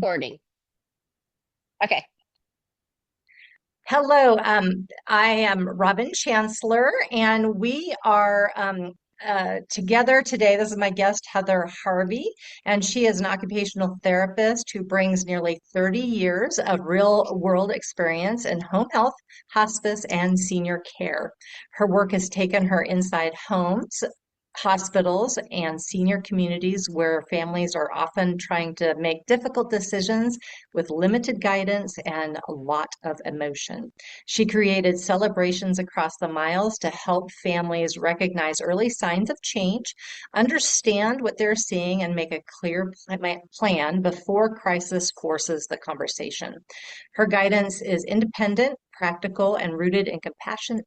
recording. Okay. Hello, I am Robyn Chancellor, and we are together today. This is my guest, Heather Harvey, and she is an occupational therapist who brings nearly 30 years of real world experience in home health, hospice, and senior care. Her work has taken her inside homes, hospitals, and senior communities where families are often trying to make difficult decisions with limited guidance and a lot of emotion. She created celebrations across the miles to help families recognize early signs of change, understand what they're seeing, and make a clear plan before crisis forces the conversation. Her guidance is independent, practical, and rooted in compassion,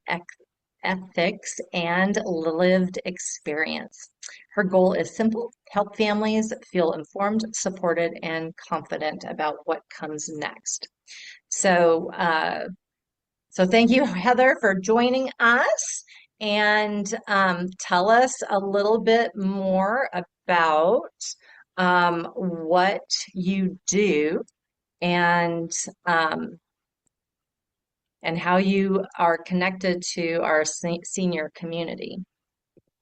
ethics, and lived experience. Her goal is simple: help families feel informed, supported, and confident about what comes next. So, so thank you, Heather, for joining us, and tell us a little bit more about what you do and um, and how you are connected to our senior community.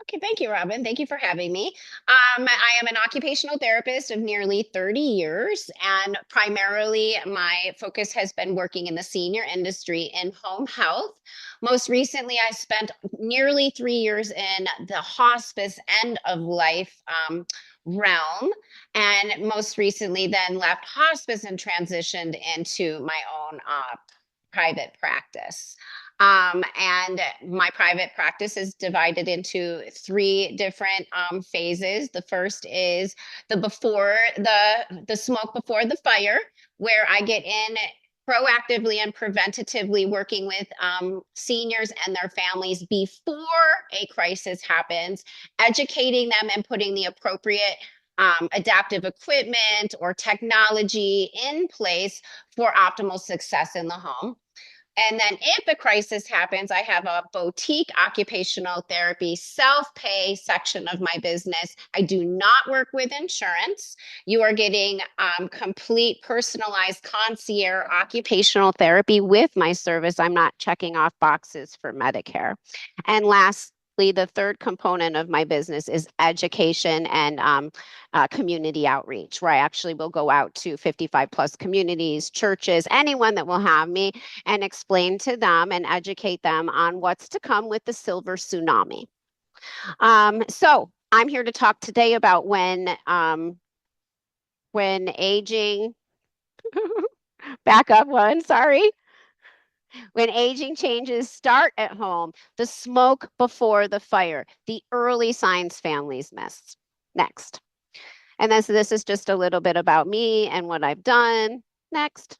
Okay, thank you, Robyn. Thank you for having me. I am an occupational therapist of nearly 30 years, and primarily my focus has been working in the senior industry in home health. Most recently, I spent nearly 3 years in the hospice end of life realm, and most recently then left hospice and transitioned into my own private practice. And my private practice is divided into three different phases. The first is the smoke before the fire, where I get in proactively and preventatively working with seniors and their families before a crisis happens, educating them and putting the appropriate adaptive equipment or technology in place for optimal success in the home. And then if a crisis happens, I have a boutique occupational therapy self-pay section of my business. I do not work with insurance. You are getting complete personalized concierge occupational therapy with my service. I'm not checking off boxes for Medicare. And lastly, the third component of my business is education and community outreach, where I actually will go out to 55 plus communities, churches, anyone that will have me, and explain to them and educate them on what's to come with the silver tsunami. So I'm here to talk today about when aging, back up one, sorry. When aging changes start at home, the smoke before the fire, the early signs families miss. Next. And this is just a little bit about me and what I've done. Next.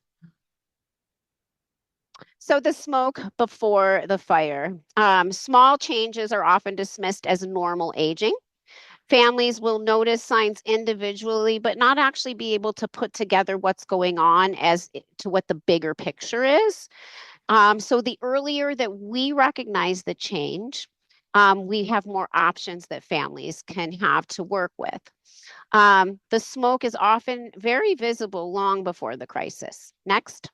So the smoke before the fire. Small changes are often dismissed as normal aging. Families will notice signs individually, but not actually be able to put together what's going on as to what the bigger picture is. So the earlier that we recognize the change, we have more options that families can have to work with. The smoke is often very visible long before the crisis. Next.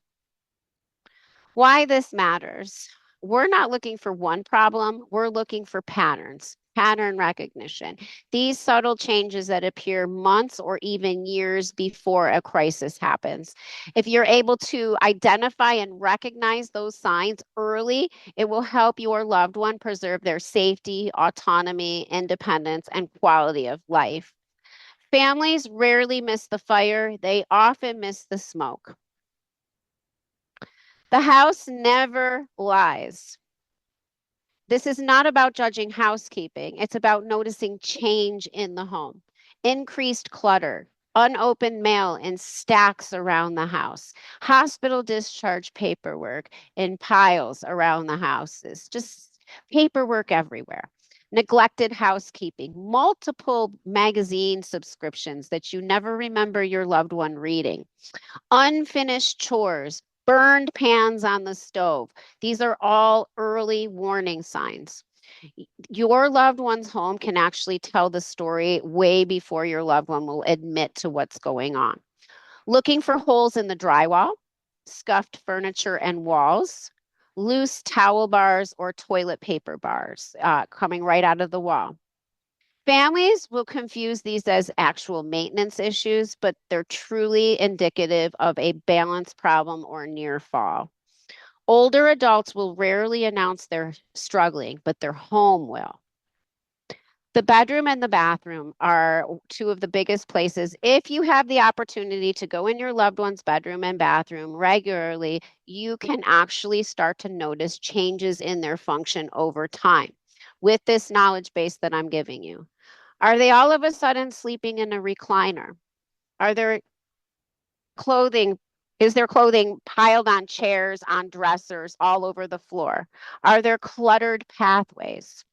Why this matters. We're not looking for one problem, we're looking for patterns, pattern recognition. These subtle changes that appear months or even years before a crisis happens. If you're able to identify and recognize those signs early, it will help your loved one preserve their safety, autonomy, independence, and quality of life. Families rarely miss the fire, they often miss the smoke. The house never lies. This is not about judging housekeeping. It's about noticing change in the home. Increased clutter, unopened mail in stacks around the house, hospital discharge paperwork in piles around the houses, just paperwork everywhere. Neglected housekeeping, multiple magazine subscriptions that you never remember your loved one reading, unfinished chores, burned pans on the stove. These are all early warning signs. Your loved one's home can actually tell the story way before your loved one will admit to what's going on. Looking for holes in the drywall, scuffed furniture and walls, loose towel bars or toilet paper bars coming right out of the wall. Families will confuse these as actual maintenance issues, but they're truly indicative of a balance problem or near fall. Older adults will rarely announce they're struggling, but their home will. The bedroom and the bathroom are two of the biggest places. If you have the opportunity to go in your loved one's bedroom and bathroom regularly, you can actually start to notice changes in their function over time with this knowledge base that I'm giving you. Are they all of a sudden sleeping in a recliner? Are there clothing, is there clothing piled on chairs, on dressers, all over the floor? Are there cluttered pathways?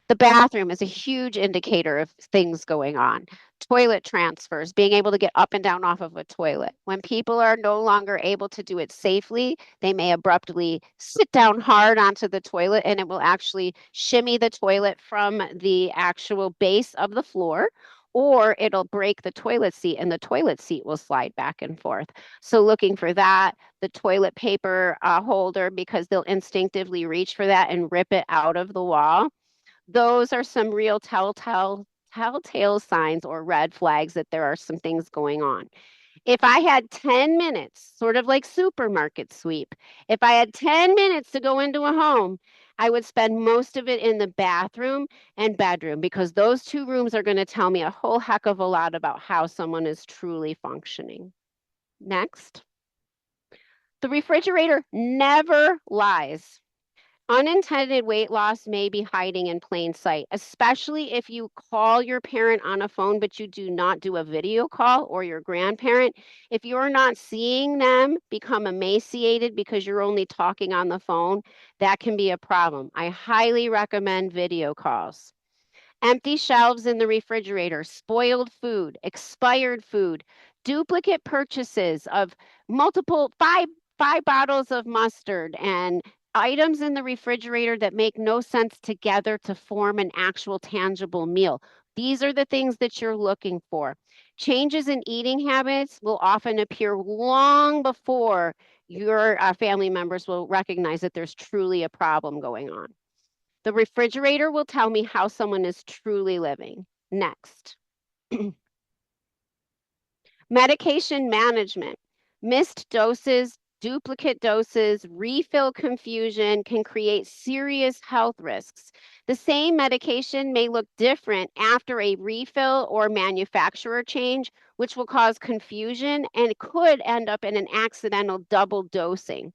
The bathroom is a huge indicator of things going on. Toilet transfers, being able to get up and down off of a toilet. When people are no longer able to do it safely, they may abruptly sit down hard onto the toilet and it will actually shimmy the toilet from the actual base of the floor, or it'll break the toilet seat and the toilet seat will slide back and forth. So, looking for that, the toilet paper holder, because they'll instinctively reach for that and rip it out of the wall. Those are some real telltale signs or red flags that there are some things going on. If I had 10 minutes, sort of like supermarket sweep, if I had 10 minutes to go into a home, I would spend most of it in the bathroom and bedroom because those two rooms are going to tell me a whole heck of a lot about how someone is truly functioning. Next. The refrigerator never lies. Unintended weight loss may be hiding in plain sight, especially if you call your parent on a phone, but you do not do a video call, or your grandparent. If you're not seeing them become emaciated because you're only talking on the phone, that can be a problem. I highly recommend video calls. Empty shelves in the refrigerator, spoiled food, expired food, duplicate purchases of multiple five bottles of mustard and items in the refrigerator that make no sense together to form an actual tangible meal. These are the things that you're looking for. Changes in eating habits will often appear long before your family members will recognize that there's truly a problem going on. The refrigerator will tell me how someone is truly living. Next. Medication management. Missed doses, duplicate doses, refill confusion can create serious health risks. The same medication may look different after a refill or manufacturer change, which will cause confusion and could end up in an accidental double dosing.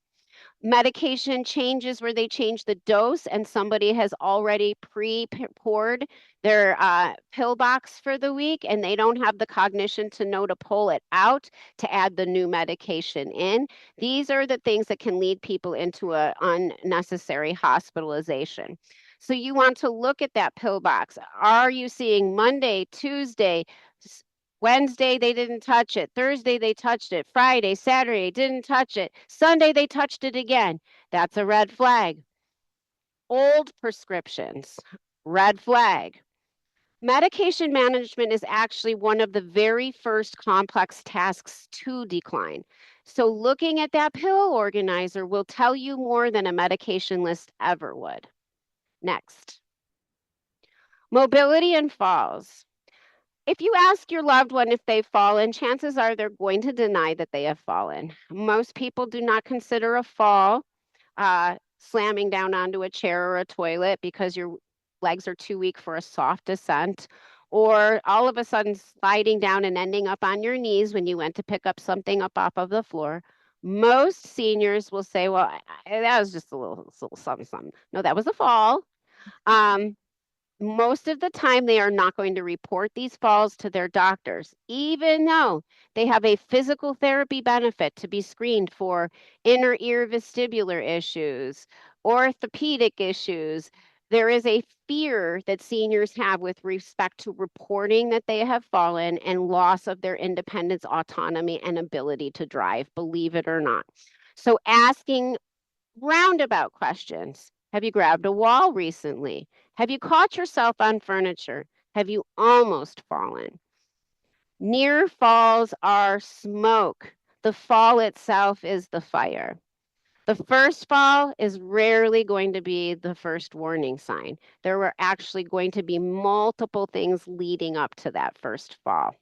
Medication changes where they change the dose and somebody has already pre-poured their pill box for the week and they don't have the cognition to know to pull it out to add the new medication in. These are the things that can lead people into an unnecessary hospitalization. So you want to look at that pill box. Are you seeing Monday, Tuesday, Wednesday, they didn't touch it. Thursday, they touched it. Friday, Saturday, didn't touch it. Sunday, they touched it again. That's a red flag. Old prescriptions, red flag. Medication management is actually one of the very first complex tasks to decline. So, looking at that pill organizer will tell you more than a medication list ever would. Next, mobility and falls. If you ask your loved one if they've fallen, chances are they're going to deny that they have fallen. Most people do not consider a fall slamming down onto a chair or a toilet because your legs are too weak for a soft descent, or all of a sudden sliding down and ending up on your knees when you went to pick up something up off of the floor. Most seniors will say, well, that was just a little something, something. No, that was a fall. Um, Most of the time, they are not going to report these falls to their doctors, even though they have a physical therapy benefit to be screened for inner ear vestibular issues, orthopedic issues. There is a fear that seniors have with respect to reporting that they have fallen and loss of their independence, autonomy, and ability to drive, believe it or not. So, asking roundabout questions. Have you grabbed a wall recently? Have you caught yourself on furniture? Have you almost fallen? Near falls are smoke. The fall itself is the fire. The first fall is rarely going to be the first warning sign. There were actually going to be multiple things leading up to that first fall.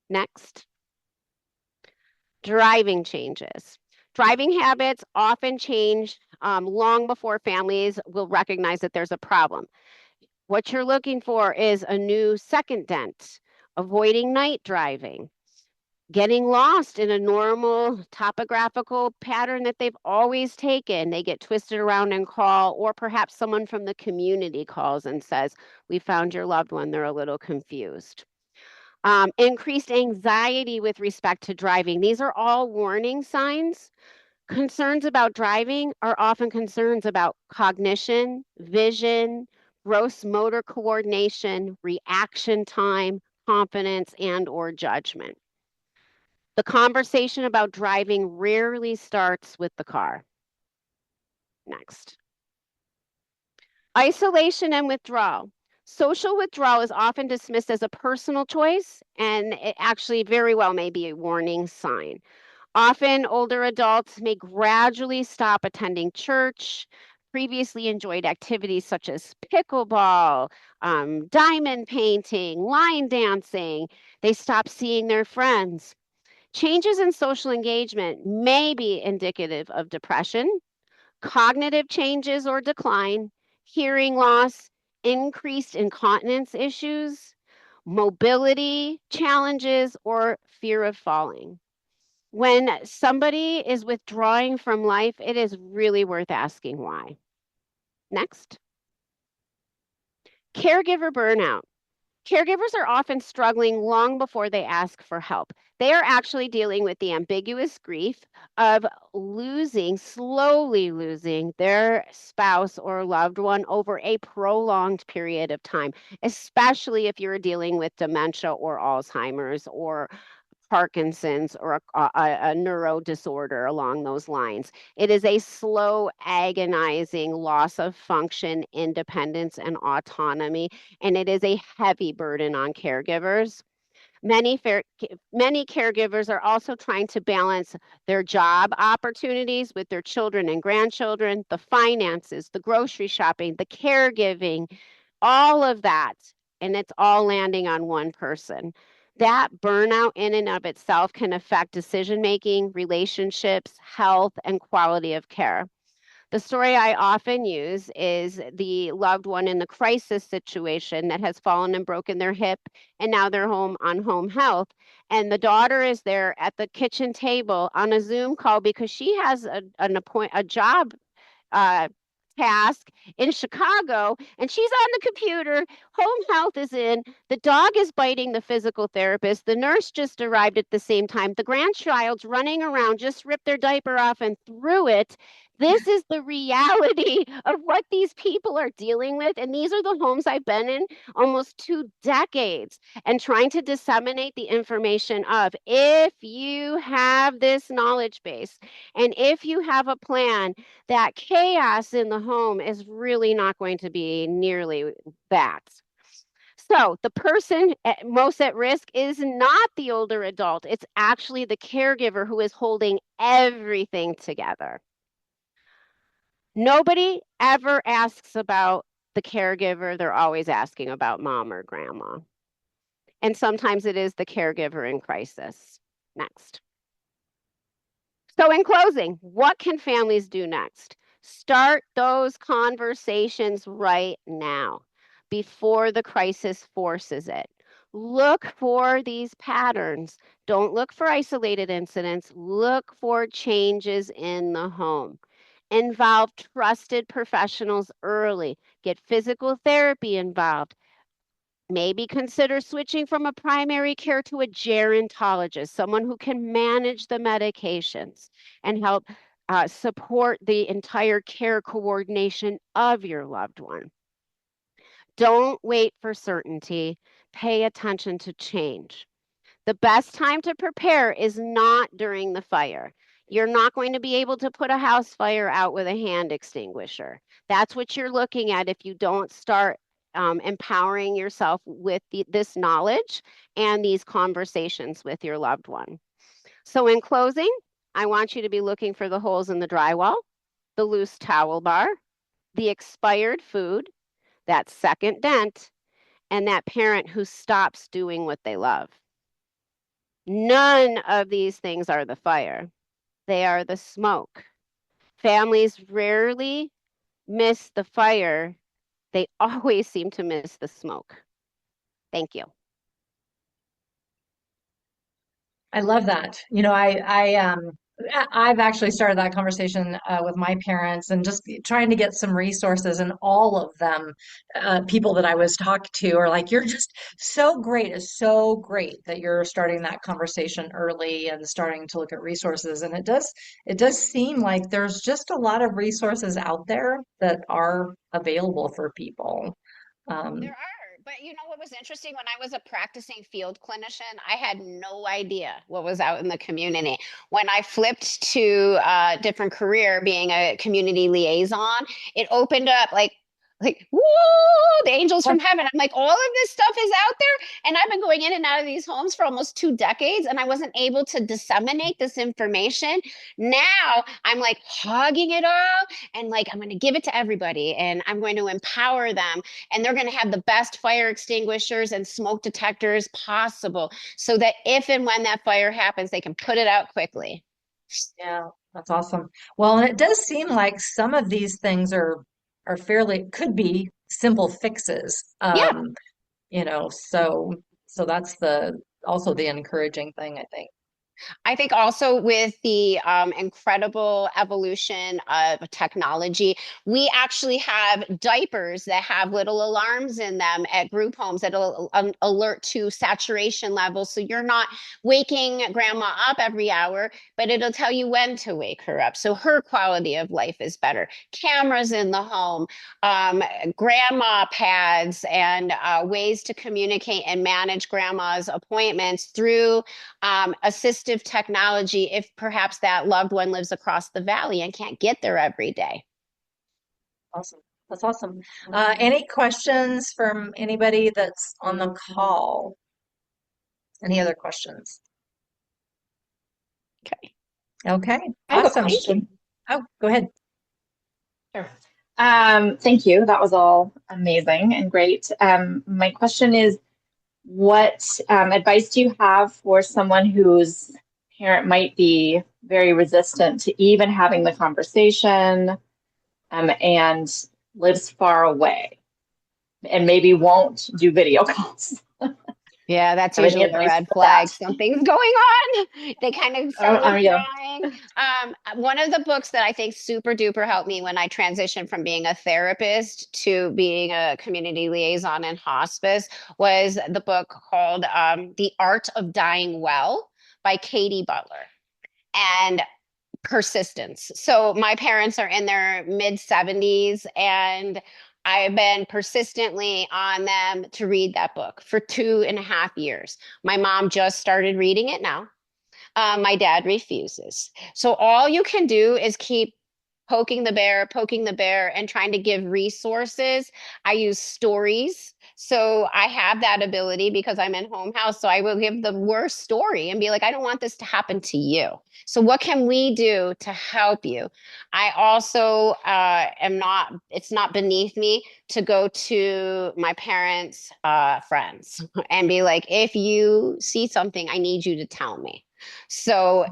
Next, driving changes. Driving habits often change long before families will recognize that there's a problem. What you're looking for is a new second dent, avoiding night driving, getting lost in a normal topographical pattern that they've always taken. They get twisted around and call, or perhaps someone from the community calls and says, "We found your loved one." They're a little confused. Increased anxiety with respect to driving. These are all warning signs. Concerns about driving are often concerns about cognition, vision, gross motor coordination, reaction time, confidence, and or judgment. The conversation about driving rarely starts with the car. Next. Isolation and withdrawal. Social withdrawal is often dismissed as a personal choice, and it actually very well may be a warning sign. Often, older adults may gradually stop attending church, previously enjoyed activities such as pickleball, diamond painting, line dancing. They stop seeing their friends. Changes in social engagement may be indicative of depression, cognitive changes or decline, hearing loss, increased incontinence issues, mobility challenges, or fear of falling. When somebody is withdrawing from life, it is really worth asking why. Next, caregiver burnout. Caregivers are often struggling long before they ask for help. They are actually dealing with the ambiguous grief of losing, slowly losing their spouse or loved one over a prolonged period of time, especially if you're dealing with dementia or Alzheimer's or Parkinson's or a neuro disorder along those lines. It is a slow, agonizing loss of function, independence, and autonomy, and it is a heavy burden on caregivers. Many caregivers are also trying to balance their job opportunities with their children and grandchildren, the finances, the grocery shopping, the caregiving, all of that, and it's all landing on one person. That burnout in and of itself can affect decision making, relationships, health, and quality of care. The story I often use is the loved one in the crisis situation that has fallen and broken their hip, and now they're home on home health. And the daughter is there at the kitchen table on a Zoom call because she has a job uh, task in Chicago, and she's on the computer. Home health is in. The dog is biting the physical therapist. The nurse just arrived at the same time. The grandchild's running around, just ripped their diaper off and threw it. This is the reality of what these people are dealing with. And these are the homes I've been in almost 2 decades and trying to disseminate the information of if you have this knowledge base and if you have a plan, that chaos in the home is really not going to be nearly that. So the person most at risk is not the older adult. It's actually the caregiver who is holding everything together. Nobody ever asks about the caregiver. They're always asking about mom or grandma. And sometimes it is the caregiver in crisis. Next. So, in closing, what can families do next? Start those conversations right now before the crisis forces it. Look for these patterns. Don't look for isolated incidents. Look for changes in the home. Involve trusted professionals early. Get physical therapy involved. Maybe consider switching from a primary care to a gerontologist, someone who can manage the medications and help support the entire care coordination of your loved one. Don't wait for certainty. Pay attention to change. The best time to prepare is not during the fire. You're not going to be able to put a house fire out with a hand extinguisher. That's what you're looking at if you don't start empowering yourself with this knowledge and these conversations with your loved one. So, in closing, I want you to be looking for the holes in the drywall, the loose towel bar, the expired food, that second dent, and that parent who stops doing what they love. None of these things are the fire, they are the smoke. Families rarely miss the fire, they always seem to miss the smoke. Thank you. I love that. I've actually started that conversation with my parents and just trying to get some resources, and all of them, people that I was talking to are like, "You're just so great. It's so great that you're starting that conversation early and starting to look at resources." And it does seem like there's just a lot of resources out there that are available for people. There Um, are, but you know what was interesting? When I was a practicing field clinician, I had no idea what was out in the community. When I flipped to a different career, being a community liaison, it opened up like whoa, the angels from heaven. I'm like, all of this stuff is out there, and I've been going in and out of these homes for almost 2 decades, and I wasn't able to disseminate this information. Now I'm like hogging it all, and like I'm going to give it to everybody, and I'm going to empower them, and they're going to have the best fire extinguishers and smoke detectors possible so that if and when that fire happens, they can put it out quickly. Yeah, that's awesome. Well, and it does seem like some of these things are fairly could be simple fixes. Yeah. So that's the also the encouraging thing, I think. I think also with the incredible evolution of technology, we actually have diapers that have little alarms in them at group homes that'll alert to saturation levels. So you're not waking grandma up every hour, but it'll tell you when to wake her up. So her quality of life is better. Cameras in the home, um, grandma pads, and ways to communicate and manage grandma's appointments through assistive technology if perhaps that loved one lives across the valley and can't get there every day. Awesome. That's awesome. Any questions from anybody that's on the call? Any other questions? Okay. Okay, I have a awesome. question. Oh, go ahead. Sure. Thank you. That was all amazing and great. My question is, what advice do you have for someone whose parent might be very resistant to even having the conversation, and lives far away and maybe won't do video calls? Yeah, that's Have any usually a advice red for that? flag. Something's going on. They kind of start Yeah. withdrawing. One of the books that I think super duper helped me when I transitioned from being a therapist to being a community liaison in hospice was the book called The Art of Dying Well by Katie Butler. And persistence. So my parents are in their mid 70s, and I've been persistently on them to read that book for 2.5 years. My mom just started reading it now. My dad refuses. So all you can do is keep poking the bear, and trying to give resources. I use stories. So I have that ability because I'm in home house. So I will give the worst story and be like, I don't want this to happen to you. So what can we do to help you? I also am not, it's not beneath me to go to my parents' friends and be like, if you see something, I need you to tell me. So,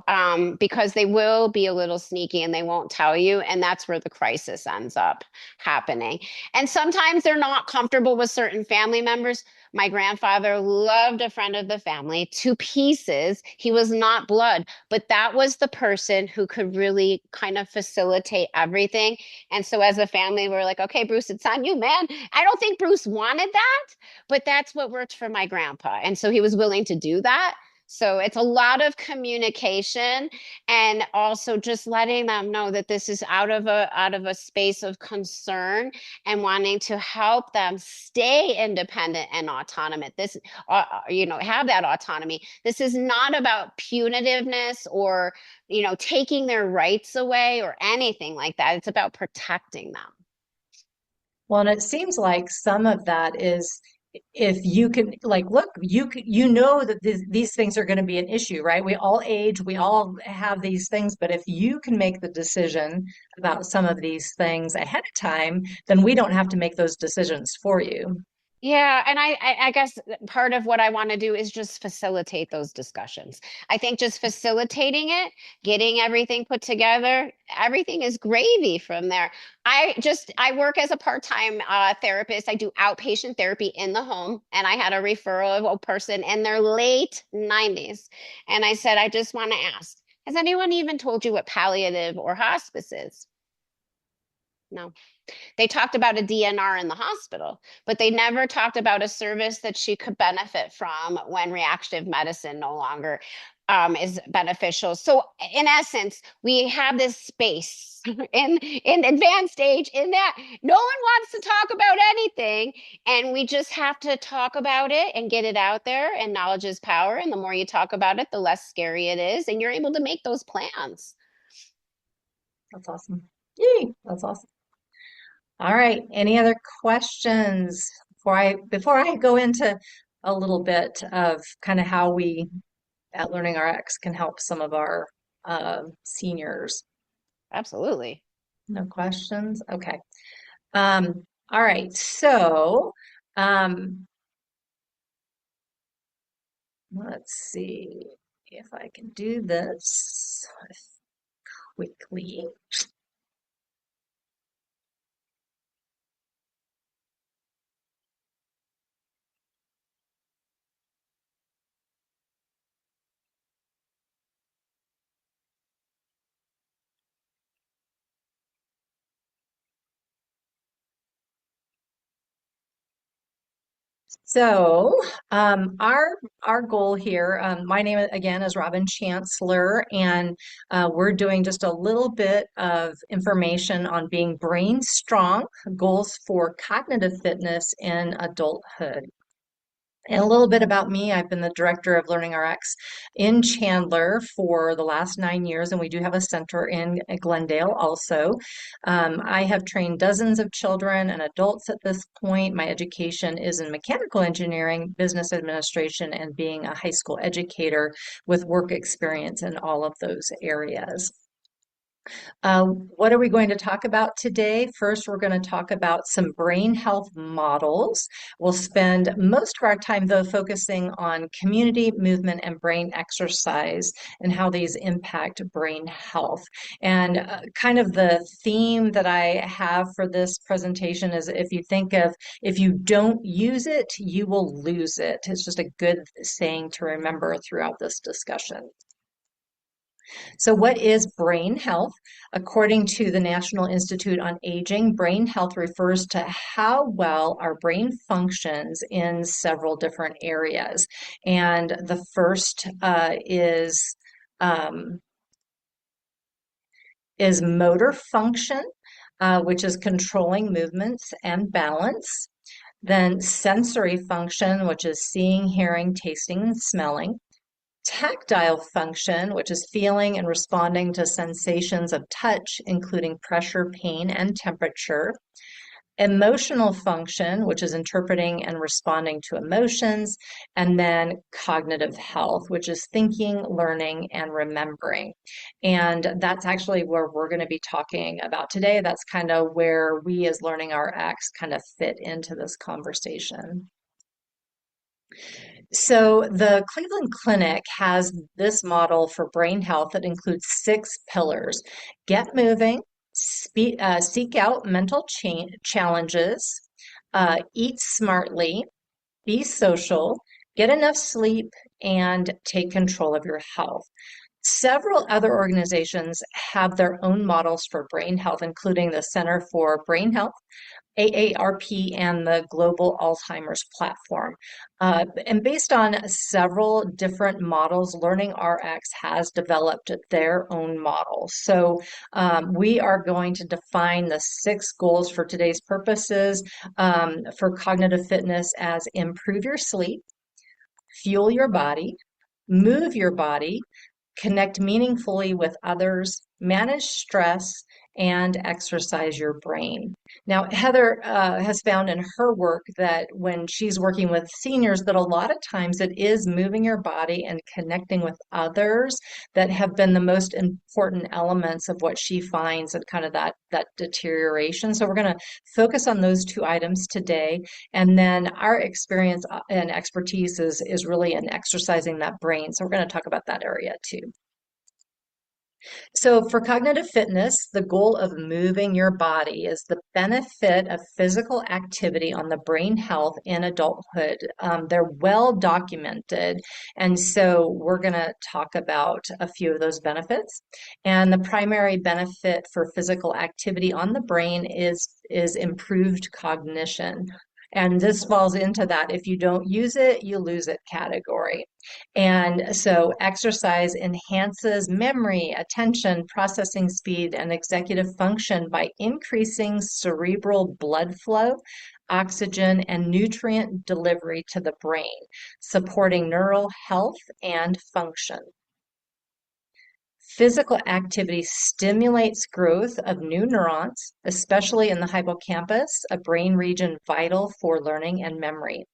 because they will be a little sneaky and they won't tell you, and that's where the crisis ends up happening. And sometimes they're not comfortable with certain family members. My grandfather loved a friend of the family to pieces. He was not blood, but that was the person who could really kind of facilitate everything. And so, as a family, we're like, okay, Bruce, it's on you, man. I don't think Bruce wanted that, but that's what worked for my grandpa. And so he was willing to do that. So it's a lot of communication, and also just letting them know that this is out of a space of concern and wanting to help them stay independent and autonomous. This have that autonomy. This is not about punitiveness or taking their rights away or anything like that. It's about protecting them. Well, and it seems like some of that is if you can like look, you know that these things are going to be an issue, right? We all age, we all have these things, but if you can make the decision about some of these things ahead of time, then we don't have to make those decisions for you. Yeah, and I guess part of what I want to do is just facilitate those discussions. I think just facilitating it, getting everything put together, everything is gravy from there. I work as a part-time therapist. I do outpatient therapy in the home, and I had a referral of a person in their late 90s. And I said, I just want to ask, has anyone even told you what palliative or hospice is? No. They talked about a DNR in the hospital, but they never talked about a service that she could benefit from when reactive medicine no longer is beneficial. So, in essence, we have this space in advanced age in that no one wants to talk about anything, and we just have to talk about it and get it out there. And knowledge is power, and the more you talk about it, the less scary it is, and you're able to make those plans. That's awesome. Yay, that's awesome. All right. Any other questions before I go into a little bit of kind of how we at LearningRx can help some of our seniors? Absolutely. No questions? Okay. All right. So um, let's see if I can do this quickly. So, our goal here, my name again is Robyn Chancellor, and we're doing just a little bit of information on being brain strong, goals for cognitive fitness in adulthood. And a little bit about me, I've been the director of LearningRx in Chandler for the last 9 years, and we do have a center in Glendale also. I have trained dozens of children and adults at this point. My education is in mechanical engineering, business administration, and being a high school educator with work experience in all of those areas. What are we going to talk about today? First, we're going to talk about some brain health models. We'll spend most of our time, though, focusing on community movement and brain exercise and how these impact brain health. And kind of the theme that I have for this presentation is if you don't use it, you will lose it. It's just a good saying to remember throughout this discussion. So, what is brain health? According to the National Institute on Aging, brain health refers to how well our brain functions in several different areas. And the first is motor function, which is controlling movements and balance. Then sensory function, which is seeing, hearing, tasting, and smelling. Tactile function, which is feeling and responding to sensations of touch, including pressure, pain, and temperature. Emotional function, which is interpreting and responding to emotions. And then cognitive health, which is thinking, learning, and remembering. And that's actually where we're going to be talking about today. That's kind of where we as LearningRx kind of fit into this conversation. So the Cleveland Clinic has this model for brain health that includes 6 pillars. Get moving, seek out mental challenges, eat smartly, be social, get enough sleep, and take control of your health. Several other organizations have their own models for brain health, including the Center for Brain Health, AARP, and the Global Alzheimer's Platform. And based on several different models, LearningRx has developed their own model. So we are going to define the 6 goals for today's purposes for cognitive fitness as improve your sleep, fuel your body, move your body, connect meaningfully with others, manage stress, and exercise your brain. Now, Heather has found in her work that when she's working with seniors, that a lot of times it is moving your body and connecting with others that have been the most important elements of what she finds and kind of that deterioration. So we're going to focus on those two items today. And then our experience and expertise is really in exercising that brain. So we're going to talk about that area too. So for cognitive fitness, the goal of moving your body is the benefit of physical activity on the brain health in adulthood. They're well documented, and so we're going to talk about a few of those benefits. And the primary benefit for physical activity on the brain is improved cognition. And this falls into that if you don't use it, you lose it category. And so exercise enhances memory, attention, processing speed, and executive function by increasing cerebral blood flow, oxygen, and nutrient delivery to the brain, supporting neural health and function. Physical activity stimulates growth of new neurons, especially in the hippocampus, a brain region vital for learning and memory.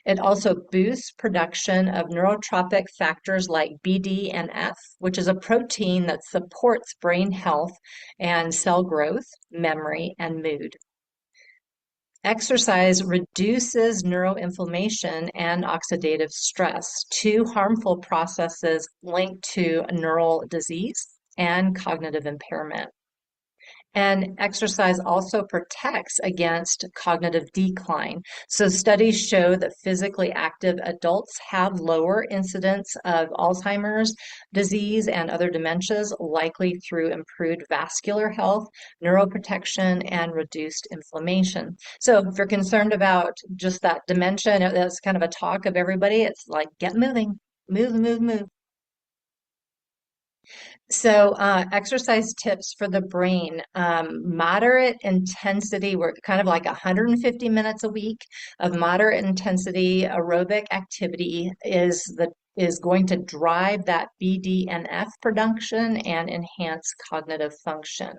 It also boosts production of neurotropic factors like BDNF, which is a protein that supports brain health and cell growth, memory, and mood. Exercise reduces neuroinflammation and oxidative stress, two harmful processes linked to neural disease and cognitive impairment. And exercise also protects against cognitive decline. So studies show that physically active adults have lower incidence of Alzheimer's disease and other dementias, likely through improved vascular health, neuroprotection, and reduced inflammation. So if you're concerned about just that dementia, that's kind of a talk of everybody, it's like, get moving, move, move, move. So exercise tips for the brain, moderate intensity, we're kind of like 150 minutes a week of moderate intensity aerobic activity is going to drive that BDNF production and enhance cognitive function.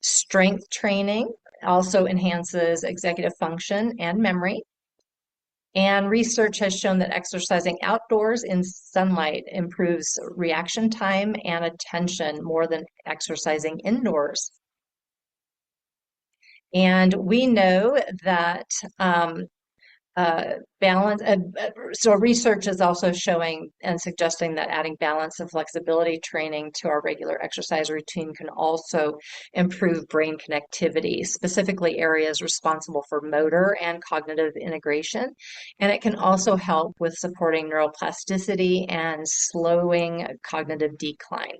Strength training also enhances executive function and memory. And research has shown that exercising outdoors in sunlight improves reaction time and attention more than exercising indoors. And we know that so research is also showing and suggesting that adding balance and flexibility training to our regular exercise routine can also improve brain connectivity, specifically areas responsible for motor and cognitive integration. And it can also help with supporting neuroplasticity and slowing cognitive decline.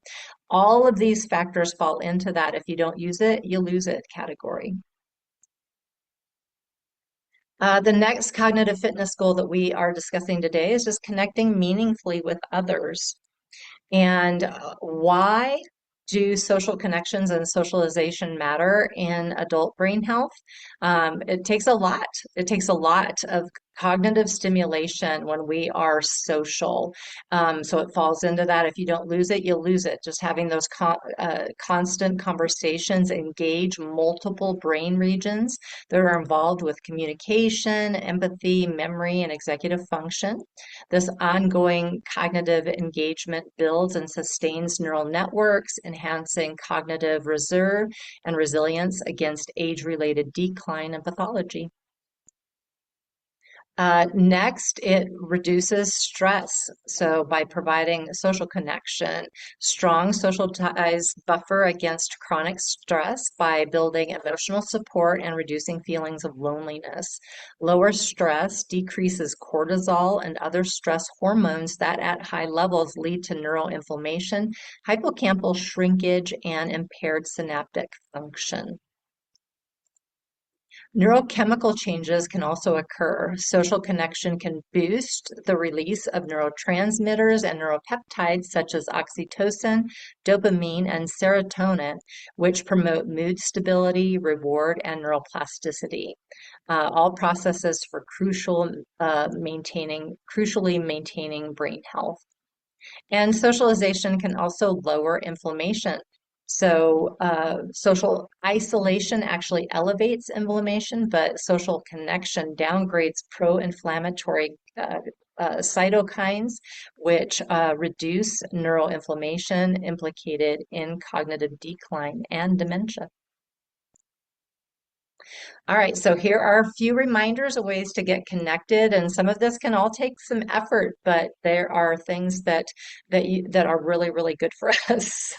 All of these factors fall into that if you don't use it, you lose it category. The next cognitive fitness goal that we are discussing today is just connecting meaningfully with others. And why do social connections and socialization matter in adult brain health? It takes a lot. It takes a lot of cognitive stimulation when we are social. So it falls into that. If you don't lose it, you'll lose it. Just having those constant conversations engage multiple brain regions that are involved with communication, empathy, memory, and executive function. This ongoing cognitive engagement builds and sustains neural networks, enhancing cognitive reserve and resilience against age-related decline and pathology. Next, it reduces stress. So by providing social connection, strong social ties buffer against chronic stress by building emotional support and reducing feelings of loneliness. Lower stress decreases cortisol and other stress hormones that at high levels lead to neural inflammation, hippocampal shrinkage, and impaired synaptic function. Neurochemical changes can also occur. Social connection can boost the release of neurotransmitters and neuropeptides such as oxytocin, dopamine, and serotonin, which promote mood stability, reward, and neuroplasticity. All processes for crucially maintaining brain health. And socialization can also lower inflammation. So social isolation actually elevates inflammation, but social connection downgrades pro-inflammatory cytokines, which reduce neural inflammation implicated in cognitive decline and dementia. All right, so here are a few reminders of ways to get connected, and some of this can all take some effort, but there are things that are really, really good for us.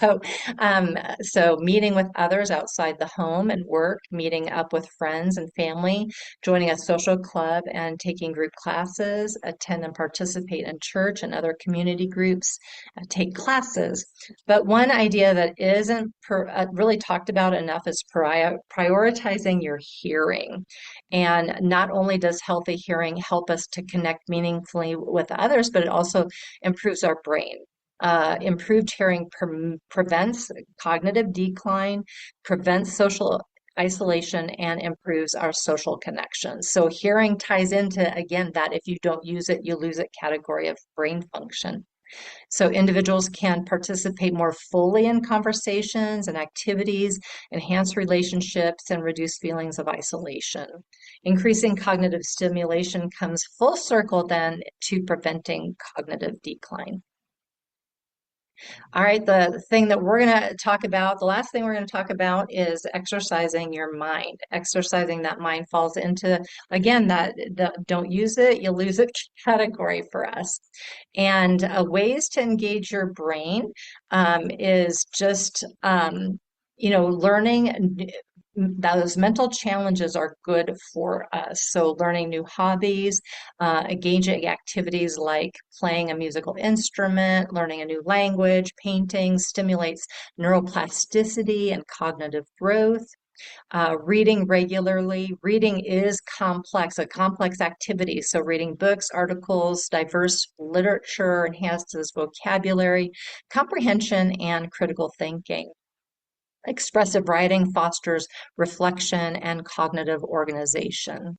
So meeting with others outside the home and work, meeting up with friends and family, joining a social club and taking group classes, attend and participate in church and other community groups, take classes. But one idea that isn't really talked about enough is prioritizing your hearing. And not only does healthy hearing help us to connect meaningfully with others, but it also improves our brain. Improved hearing prevents cognitive decline, prevents social isolation, and improves our social connections. So hearing ties into, again, that if you don't use it, you lose it category of brain function. So individuals can participate more fully in conversations and activities, enhance relationships, and reduce feelings of isolation. Increasing cognitive stimulation comes full circle then to preventing cognitive decline. All right, the thing that we're going to talk about, the last thing we're going to talk about is exercising your mind. Exercising that mind falls into, again, that don't use it, you lose it category for us. And ways to engage your brain is just, learning. Those mental challenges are good for us. So learning new hobbies, engaging activities like playing a musical instrument, learning a new language, painting stimulates neuroplasticity and cognitive growth. Reading regularly. Reading is a complex activity. So reading books, articles, diverse literature enhances vocabulary, comprehension, and critical thinking. Expressive writing fosters reflection and cognitive organization.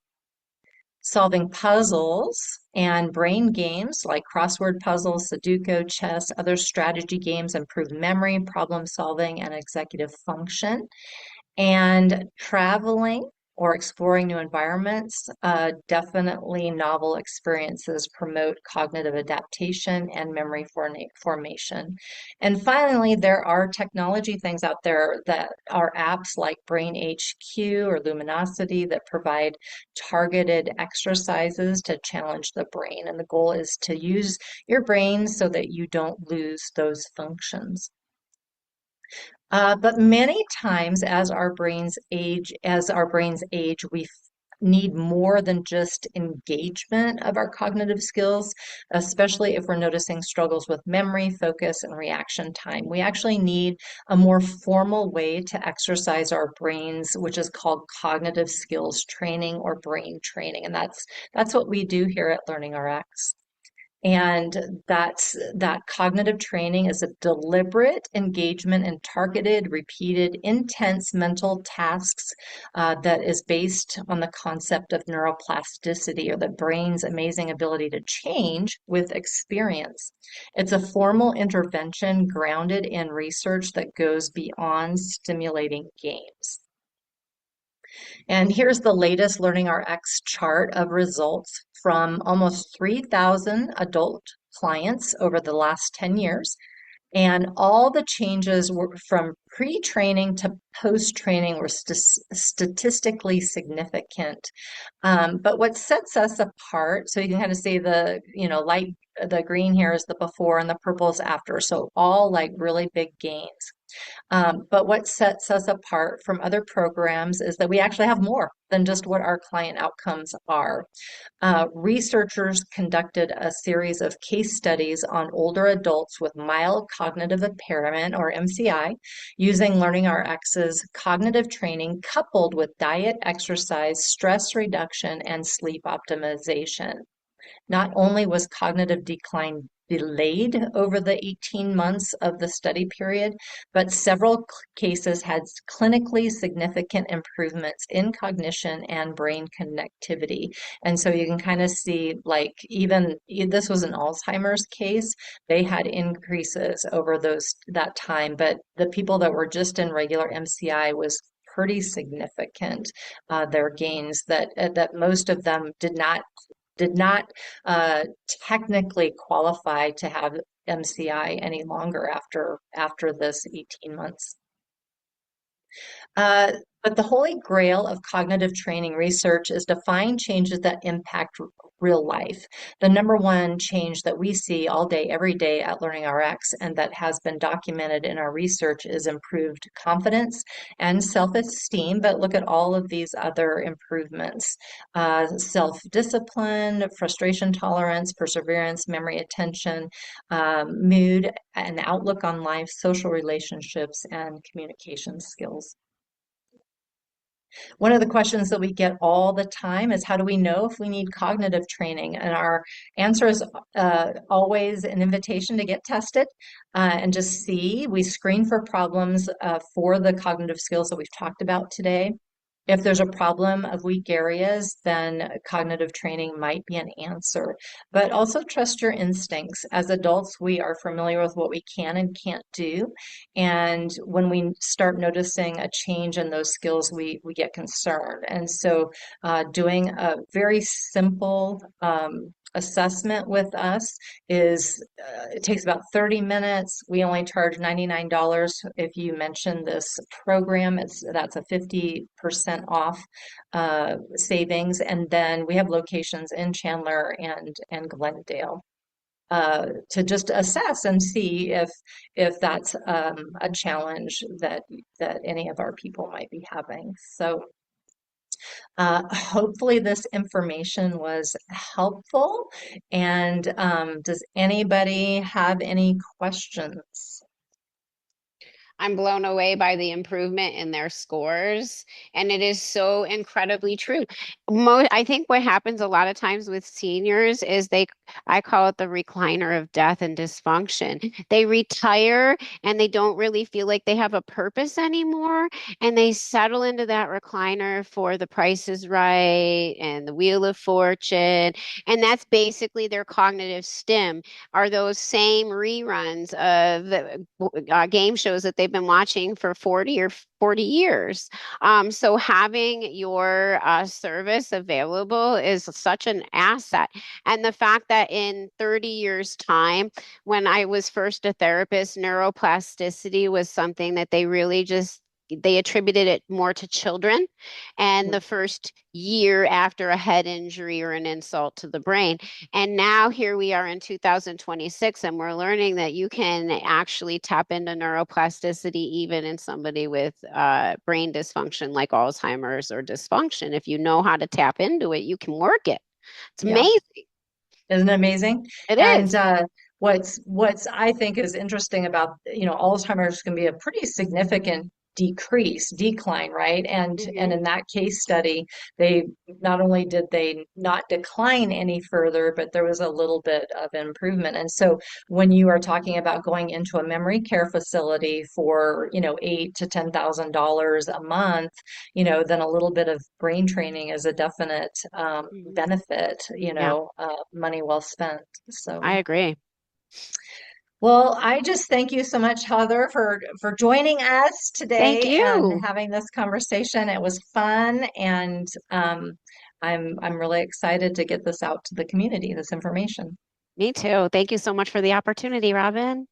Solving puzzles and brain games like crossword puzzles, Sudoku, chess, other strategy games improve memory, problem solving, and executive function. And traveling or exploring new environments, definitely novel experiences promote cognitive adaptation and memory formation. And finally, there are technology things out there that are apps like Brain HQ or Luminosity that provide targeted exercises to challenge the brain. And the goal is to use your brain so that you don't lose those functions. But many times as our brains age, we need more than just engagement of our cognitive skills, especially if we're noticing struggles with memory, focus, and reaction time. We actually need a more formal way to exercise our brains, which is called cognitive skills training or brain training. And that's what we do here at LearningRx. And that cognitive training is a deliberate engagement in targeted, repeated, intense mental tasks that is based on the concept of neuroplasticity or the brain's amazing ability to change with experience. It's a formal intervention grounded in research that goes beyond stimulating games. And here's the latest LearningRx chart of results from almost 3,000 adult clients over the last 10 years. And all the changes were from pre-training to post-training were statistically significant. But what sets us apart, so you can kind of see the, the green here is the before and the purple is after. So all like really big gains. But what sets us apart from other programs is that we actually have more than just what our client outcomes are. Researchers conducted a series of case studies on older adults with mild cognitive impairment, or MCI, using LearningRx's cognitive training coupled with diet, exercise, stress reduction, and sleep optimization. Not only was cognitive decline delayed over the 18 months of the study period, but several cases had clinically significant improvements in cognition and brain connectivity. And so you can kind of see, like, even this was an Alzheimer's case, they had increases over that time, but the people that were just in regular MCI was pretty significant, their gains, that most of them did not uh, technically qualify to have MCI any longer after this 18 months. Uh, but the holy grail of cognitive training research is to find changes that impact real life. The number one change that we see all day, every day at LearningRx, and that has been documented in our research, is improved confidence and self-esteem. But look at all of these other improvements: self-discipline, frustration tolerance, perseverance, memory, attention, mood, and outlook on life, social relationships, and communication skills. One of the questions that we get all the time is, how do we know if we need cognitive training? And our answer is always an invitation to get tested and just see. We screen for problems for the cognitive skills that we've talked about today. If there's a problem of weak areas, then cognitive training might be an answer. But also trust your instincts. As adults, we are familiar with what we can and can't do. And when we start noticing a change in those skills, we get concerned. And so doing a very simple assessment with us is it takes about 30 minutes. We only charge $99 if you mention this program. That's a 50% off savings. And then we have locations in Chandler and Glendale to just assess and see if that's a challenge that any of our people might be having. So hopefully this information was helpful. And does anybody have any questions? I'm blown away by the improvement in their scores. And it is so incredibly true. I think what happens a lot of times with seniors is I call it the recliner of death and dysfunction. They retire and they don't really feel like they have a purpose anymore. And they settle into that recliner for The Price is Right and The Wheel of Fortune. And that's basically their cognitive stim, are those same reruns of game shows that they've been watching for 40 years. So having your service available is such an asset. And the fact that in 30 years' time, when I was first a therapist, neuroplasticity was something that they attributed it more to children and the first year after a head injury or an insult to the brain. And now here we are in 2026, and we're learning that you can actually tap into neuroplasticity even in somebody with brain dysfunction like Alzheimer's or dysfunction. If you know how to tap into it, you can work it. It's Yeah, amazing. isn't it amazing? It And is. what's I think is interesting about, Alzheimer's can be a pretty significant decline, right? And Mhm. in that case study, they not only did they not decline any further, but there was a little bit of improvement. And so when you are talking about going into a memory care facility for, $8,000 to $10,000 a month, then a little bit of brain training is a definite Mhm. benefit, Yeah, money well spent. So. I agree. Well, I just thank you so much, Heather, for joining us Thank today and you. having this conversation. It was fun, and I'm really excited to get this out to the community, this information. Me too. Thank you so much for the opportunity, Robin.